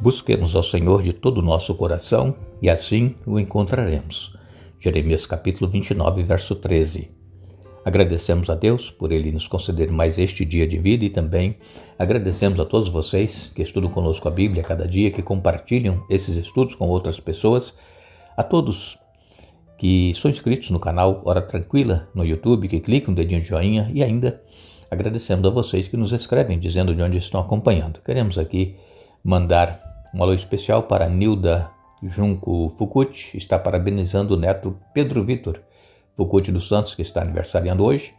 Busquemos ao Senhor de todo o nosso coração e assim o encontraremos. Jeremias capítulo 29, verso 13. Agradecemos a Deus por Ele nos conceder mais este dia de vida e também agradecemos a todos vocês que estudam conosco a Bíblia cada dia, que compartilham esses estudos com outras pessoas, a todos que são inscritos no canal Hora Tranquila no YouTube, que clicam no dedinho de joinha e ainda agradecemos a vocês que nos escrevem dizendo de onde estão acompanhando. Queremos aqui mandar um alô especial para Nilda Junco Fucuti, está parabenizando o neto Pedro Vitor Fucuti dos Santos, que está aniversariando hoje.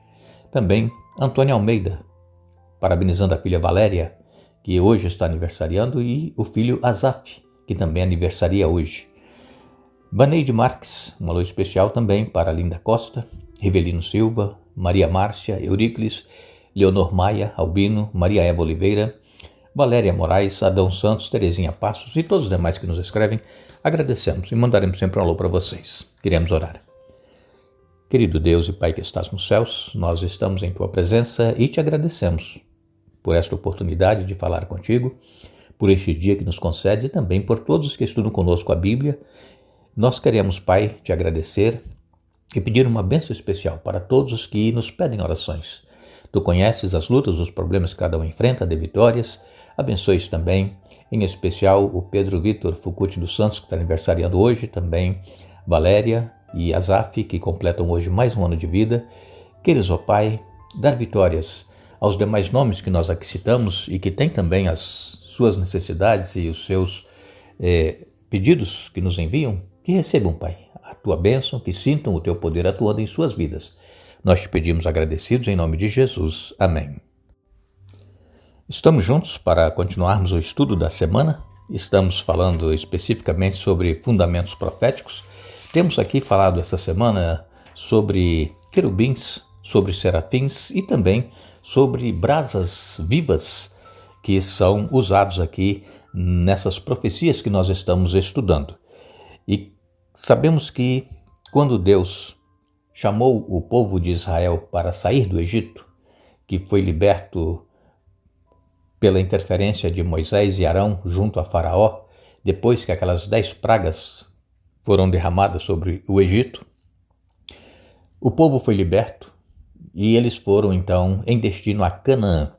Também Antônia Almeida, parabenizando a filha Valéria, que hoje está aniversariando, e o filho Azaf, que também aniversaria hoje. Vaneide Marques, um alô especial também para Linda Costa, Rivelino Silva, Maria Márcia, Euríclides, Leonor Maia, Albino, Maria Eva Oliveira, Valéria Moraes, Adão Santos, Terezinha Passos e todos os demais que nos escrevem. Agradecemos e mandaremos sempre um alô para vocês. Queremos orar. Querido Deus e Pai que estás nos céus, nós estamos em Tua presença e te agradecemos por esta oportunidade de falar contigo, por este dia que nos concedes e também por todos os que estudam conosco a Bíblia. Nós queremos, Pai, te agradecer e pedir uma bênção especial para todos os que nos pedem orações. Tu conheces as lutas, os problemas que cada um enfrenta, de vitórias. Abençoes também, em especial, o Pedro Vitor Fucuti dos Santos, que está aniversariando hoje, também Valéria e Azaf, que completam hoje mais um ano de vida. Queres, ó Pai, dar vitórias aos demais nomes que nós aqui citamos e que têm também as suas necessidades e os seus pedidos que nos enviam. Que recebam, Pai, a Tua bênção, que sintam o Teu poder atuando em suas vidas. Nós te pedimos agradecidos em nome de Jesus. Amém. Estamos juntos para continuarmos o estudo da semana. Estamos falando especificamente sobre fundamentos proféticos. Temos aqui falado essa semana sobre querubins, sobre serafins e também sobre brasas vivas que são usados aqui nessas profecias que nós estamos estudando. E sabemos que quando Deus chamou o povo de Israel para sair do Egito, que foi liberto pela interferência de Moisés e Arão junto a Faraó, depois que aquelas 10 pragas foram derramadas sobre o Egito, o povo foi liberto e eles foram então em destino a Canaã.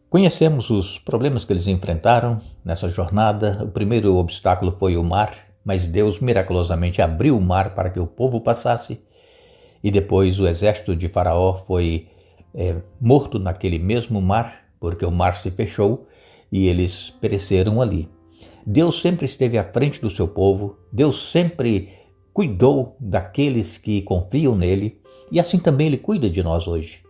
Conhecemos os problemas que eles enfrentaram nessa jornada. O primeiro obstáculo foi o mar, mas Deus miraculosamente abriu o mar para que o povo passasse, e depois o exército de Faraó foi morto naquele mesmo mar, porque o mar se fechou e eles pereceram ali. Deus sempre esteve à frente do seu povo, Deus sempre cuidou daqueles que confiam nele, e assim também Ele cuida de nós hoje.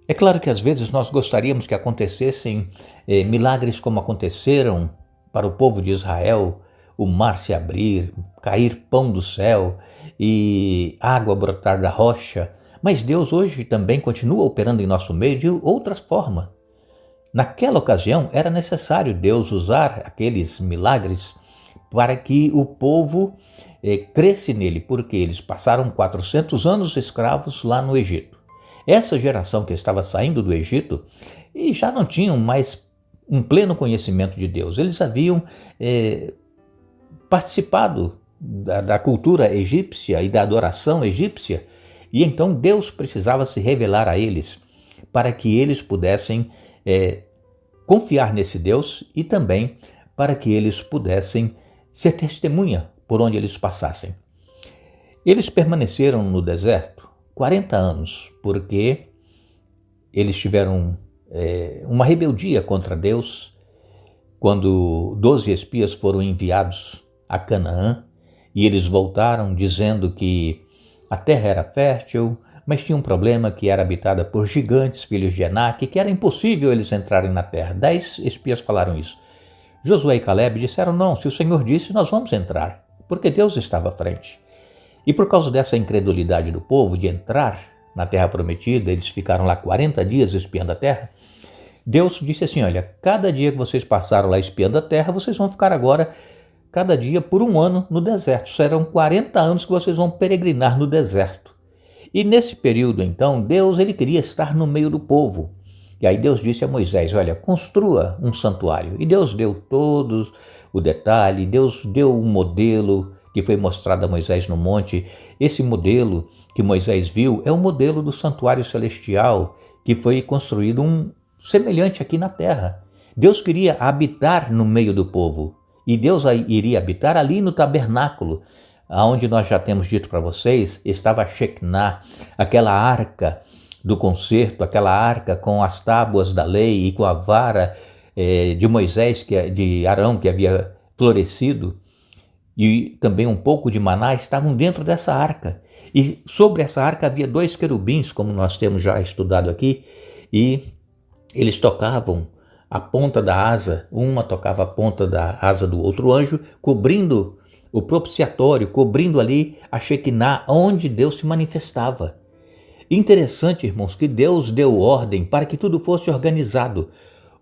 É claro que às vezes nós gostaríamos que acontecessem milagres como aconteceram para o povo de Israel, o mar se abrir, cair pão do céu e água brotar da rocha, mas Deus hoje também continua operando em nosso meio de outra forma. Naquela ocasião era necessário Deus usar aqueles milagres para que o povo cresce nele, porque eles passaram 400 anos escravos lá no Egito. Essa geração que estava saindo do Egito e já não tinham mais um pleno conhecimento de Deus. Eles haviam participado da cultura egípcia e da adoração egípcia, e então Deus precisava se revelar a eles para que eles pudessem confiar nesse Deus e também para que eles pudessem ser testemunha por onde eles passassem. Eles permaneceram no deserto 40 anos porque eles tiveram uma rebeldia contra Deus quando 12 espias foram enviados a Canaã, e eles voltaram dizendo que a terra era fértil, mas tinha um problema, que era habitada por gigantes, filhos de Enaque, que era impossível eles entrarem na terra. 10 espias falaram isso. Josué e Caleb disseram: não, se o Senhor disse, nós vamos entrar, porque Deus estava à frente. E por causa dessa incredulidade do povo de entrar na terra prometida, eles ficaram lá 40 dias espiando a terra. Deus disse assim: olha, cada dia que vocês passaram lá espiando a terra, vocês vão ficar agora cada dia por 1 ano no deserto. Serão 40 anos que vocês vão peregrinar no deserto. E nesse período, então, Deus ele queria estar no meio do povo. E aí Deus disse a Moisés, olha, construa um santuário. E Deus deu todos o detalhe, Deus deu um modelo que foi mostrado a Moisés no monte. Esse modelo que Moisés viu é o modelo do santuário celestial que foi construído semelhante aqui na terra. Deus queria habitar no meio do povo e Deus iria habitar ali no tabernáculo, onde nós já temos dito para vocês, estava a Shekinah, aquela arca do concerto, aquela arca com as tábuas da lei e com a vara de Moisés, de Arão, que havia florescido, e também um pouco de maná estavam dentro dessa arca. E sobre essa arca havia 2 querubins, como nós temos já estudado aqui, e eles tocavam a ponta da asa, uma tocava a ponta da asa do outro anjo, cobrindo o propiciatório, cobrindo ali a Shekinah, onde Deus se manifestava. Interessante, irmãos, que Deus deu ordem para que tudo fosse organizado.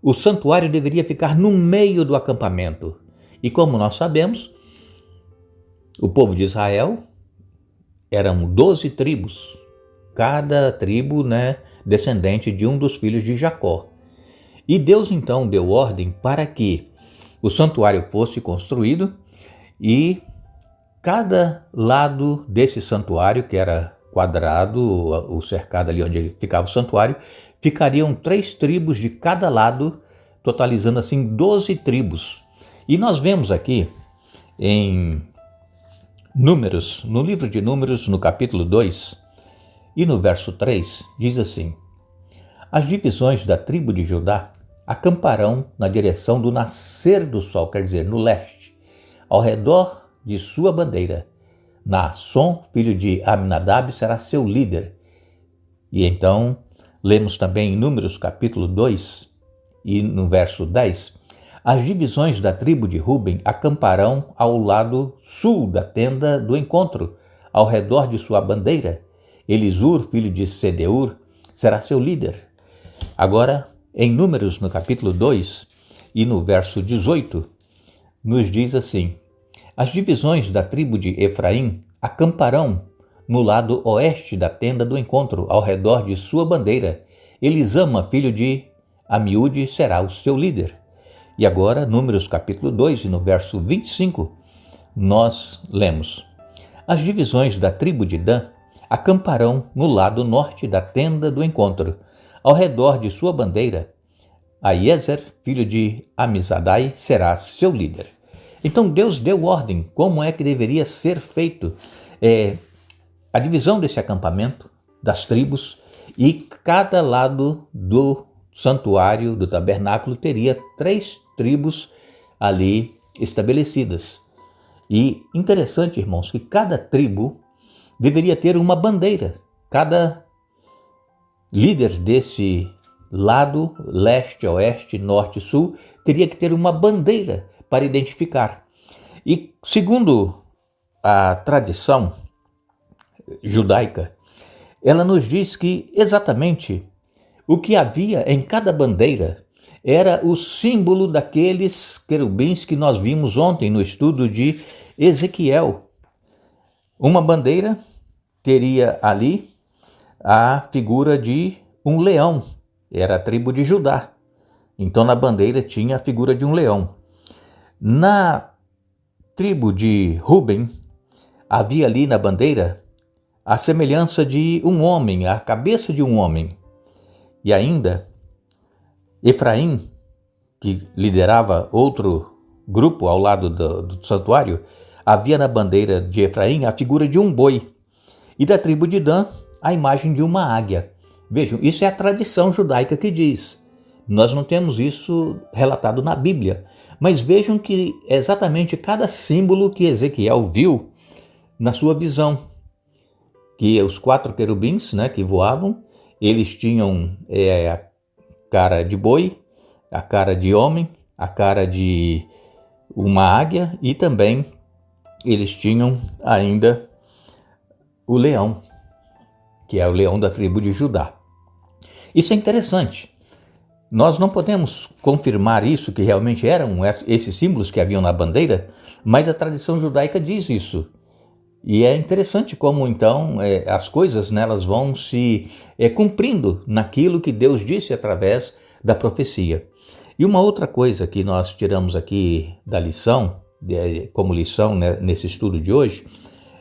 O santuário deveria ficar no meio do acampamento. E como nós sabemos, o povo de Israel eram 12 tribos, cada tribo, descendente de um dos filhos de Jacó. E Deus então deu ordem para que o santuário fosse construído e cada lado desse santuário, que era quadrado, o cercado ali onde ficava o santuário, ficariam 3 tribos de cada lado, totalizando assim 12 tribos. E nós vemos aqui em Números, no livro de Números, no capítulo 2 e no verso 3, diz assim: as divisões da tribo de Judá acamparão na direção do nascer do sol, quer dizer, no leste, ao redor de sua bandeira. Naasson, filho de Aminadab, será seu líder. E então, lemos também em Números capítulo 2 e no verso 10, as divisões da tribo de Ruben acamparão ao lado sul da tenda do encontro, ao redor de sua bandeira. Elisur, filho de Sedeur, será seu líder. Agora, em Números, no capítulo 2 e no verso 18, nos diz assim: as divisões da tribo de Efraim acamparão no lado oeste da tenda do encontro, ao redor de sua bandeira. Elisama, filho de Amiúde, será o seu líder. E agora, Números capítulo 2 e no verso 25, nós lemos: as divisões da tribo de Dan acamparão no lado norte da tenda do encontro, ao redor de sua bandeira. Aiezer, filho de Amizadai, será seu líder. Então Deus deu ordem como é que deveria ser feito a divisão desse acampamento, das tribos, e cada lado do santuário, do tabernáculo, teria 3 tribos ali estabelecidas. E interessante, irmãos, que cada tribo deveria ter uma bandeira. Cada líder desse lado, leste, oeste, norte e sul, teria que ter uma bandeira para identificar. E segundo a tradição judaica, ela nos diz que exatamente o que havia em cada bandeira era o símbolo daqueles querubins que nós vimos ontem no estudo de Ezequiel. Uma bandeira teria ali a figura de um leão, era a tribo de Judá. Então na bandeira tinha a figura de um leão. Na tribo de Ruben, havia ali na bandeira a semelhança de um homem, a cabeça de um homem. E ainda, Efraim, que liderava outro grupo ao lado do santuário, havia na bandeira de Efraim a figura de um boi. E da tribo de Dan, a imagem de uma águia. Vejam, isso é a tradição judaica que diz. Nós não temos isso relatado na Bíblia. Mas vejam que é exatamente cada símbolo que Ezequiel viu na sua visão. Que os 4 querubins, que voavam, eles tinham a cara de boi, a cara de homem, a cara de uma águia e também eles tinham ainda o leão, que é o leão da tribo de Judá. Isso é interessante. Nós não podemos confirmar isso, que realmente eram esses símbolos que haviam na bandeira, mas a tradição judaica diz isso. E é interessante como então as coisas, né, elas vão se cumprindo naquilo que Deus disse através da profecia. E uma outra coisa que nós tiramos aqui da lição, como lição, né, nesse estudo de hoje,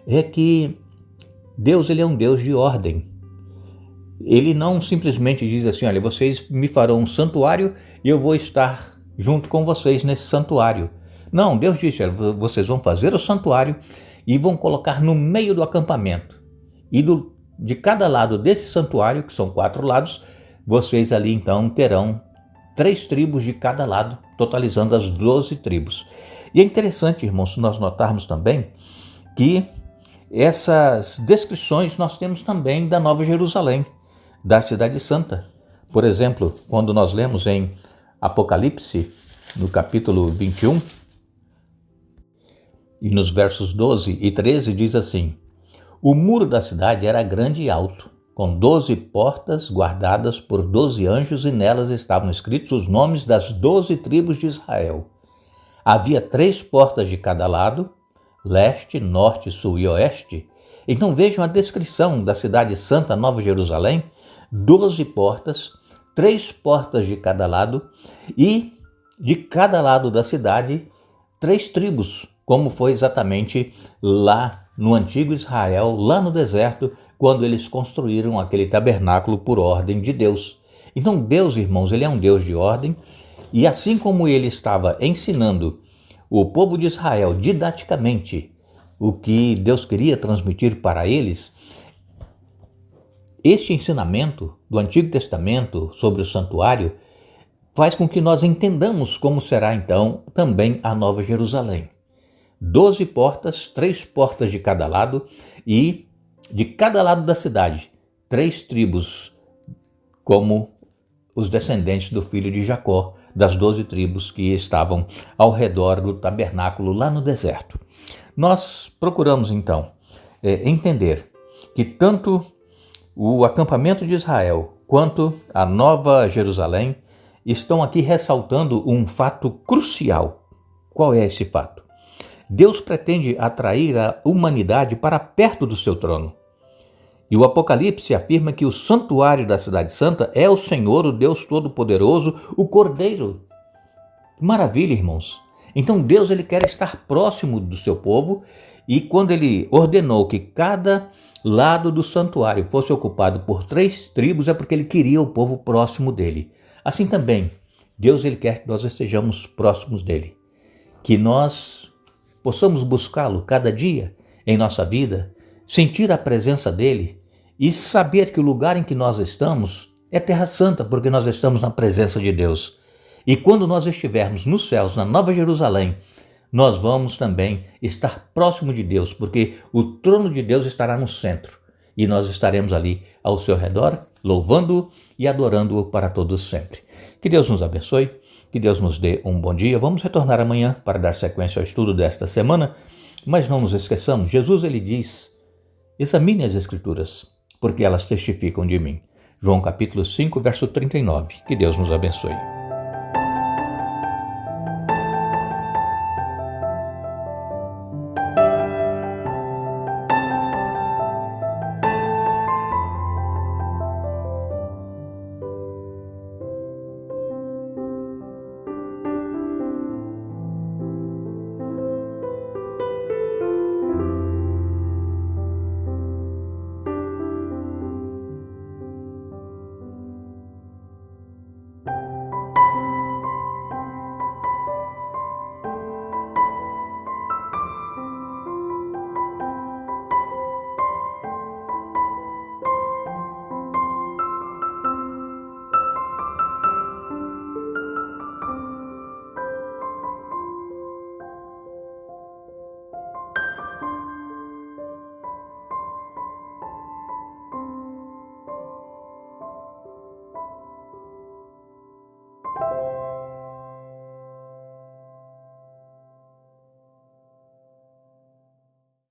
é que Deus, ele é um Deus de ordem. Ele não simplesmente diz assim, olha, vocês me farão um santuário e eu vou estar junto com vocês nesse santuário. Não, Deus disse, olha, vocês vão fazer o santuário e vão colocar no meio do acampamento. E de cada lado desse santuário, que são 4 lados, vocês ali então terão 3 tribos de cada lado, totalizando as 12 tribos. E é interessante, irmãos, nós notarmos também que essas descrições nós temos também da Nova Jerusalém, da Cidade Santa. Por exemplo, quando nós lemos em Apocalipse, no capítulo 21, e nos versos 12 e 13, diz assim: o muro da cidade era grande e alto, com 12 portas guardadas por 12 anjos, e nelas estavam escritos os nomes das 12 tribos de Israel. Havia 3 portas de cada lado, leste, norte, sul e oeste. Então vejam a descrição da cidade santa Nova Jerusalém: 12 portas, 3 portas de cada lado, e de cada lado da cidade 3 tribos, como foi exatamente lá no antigo Israel, lá no deserto, quando eles construíram aquele tabernáculo por ordem de Deus. Então Deus, irmãos, ele é um Deus de ordem, e assim como ele estava ensinando o povo de Israel didaticamente o que Deus queria transmitir para eles, este ensinamento do Antigo Testamento sobre o santuário faz com que nós entendamos como será então também a Nova Jerusalém. 12 portas, 3 portas de cada lado, e de cada lado da cidade 3 tribos, como os descendentes do filho de Jacó, das 12 tribos que estavam ao redor do tabernáculo lá no deserto. Nós procuramos então entender que tanto o acampamento de Israel quanto a Nova Jerusalém estão aqui ressaltando um fato crucial. Qual é esse fato? Deus pretende atrair a humanidade para perto do seu trono. E o Apocalipse afirma que o santuário da Cidade Santa é o Senhor, o Deus Todo-Poderoso, o Cordeiro. Maravilha, irmãos. Então Deus, ele quer estar próximo do seu povo, e quando ele ordenou que cada lado do santuário fosse ocupado por 3 tribos, é porque ele queria o povo próximo dele. Assim também, Deus, ele quer que nós estejamos próximos dele, que nós possamos buscá-lo cada dia em nossa vida, sentir a presença dele e saber que o lugar em que nós estamos é Terra Santa, porque nós estamos na presença de Deus. E quando nós estivermos nos céus, na Nova Jerusalém, nós vamos também estar próximo de Deus, porque o trono de Deus estará no centro e nós estaremos ali ao seu redor, louvando-o e adorando-o para todos sempre. Que Deus nos abençoe, que Deus nos dê um bom dia. Vamos retornar amanhã para dar sequência ao estudo desta semana, mas não nos esqueçamos, Jesus, ele diz: examine as Escrituras, porque elas testificam de mim. João capítulo 5, verso 39. Que Deus nos abençoe.